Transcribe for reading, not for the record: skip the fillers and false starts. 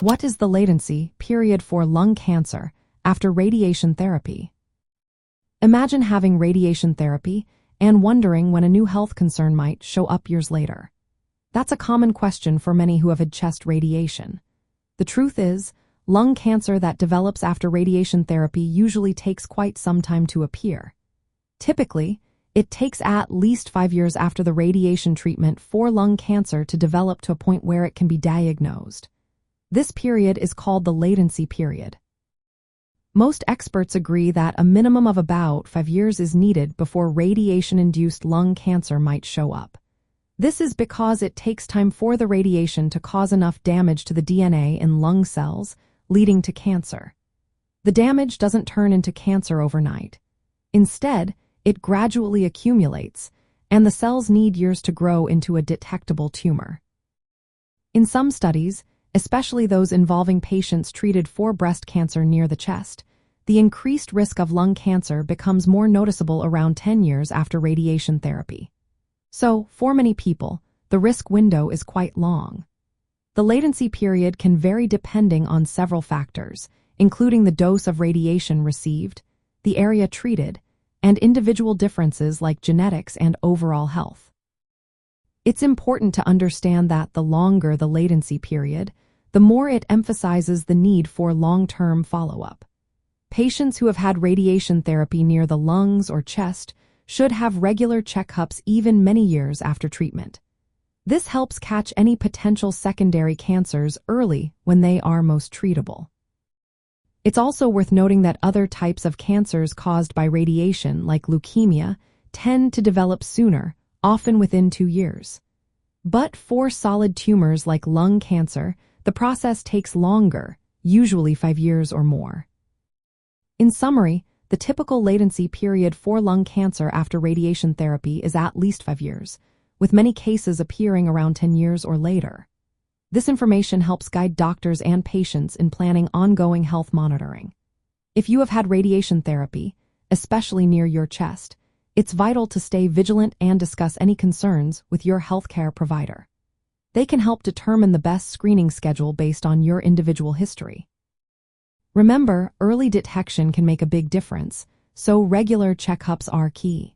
What is the latency period for lung cancer after radiation therapy? Imagine having radiation therapy and wondering when a new health concern might show up years later. That's a common question for many who have had chest radiation. The truth is, lung cancer that develops after radiation therapy usually takes quite some time to appear. Typically, it takes at least 5 years after the radiation treatment for lung cancer to develop to a point where it can be diagnosed. This period is called the latency period. Most experts agree that a minimum of about 5 years is needed before radiation-induced lung cancer might show up. This is because it takes time for the radiation to cause enough damage to the DNA in lung cells, leading to cancer. The damage doesn't turn into cancer overnight. Instead, it gradually accumulates, and the cells need years to grow into a detectable tumor. In some studies, especially those involving patients treated for breast cancer near the chest, the increased risk of lung cancer becomes more noticeable around 10 years after radiation therapy. So, for many people, the risk window is quite long. The latency period can vary depending on several factors, including the dose of radiation received, the area treated, and individual differences like genetics and overall health. It's important to understand that the longer the latency period, the more it emphasizes the need for long-term follow-up. Patients who have had radiation therapy near the lungs or chest should have regular checkups even many years after treatment. This helps catch any potential secondary cancers early when they are most treatable. It's also worth noting that other types of cancers caused by radiation, like leukemia, tend to develop sooner, often within 2 years. But for solid tumors like lung cancer, the process takes longer, usually 5 years or more. In summary, the typical latency period for lung cancer after radiation therapy is at least 5 years, with many cases appearing around 10 years or later. This information helps guide doctors and patients in planning ongoing health monitoring. If you have had radiation therapy, especially near your chest, it's vital to stay vigilant and discuss any concerns with your healthcare provider. They can help determine the best screening schedule based on your individual history. Remember, early detection can make a big difference, so regular checkups are key.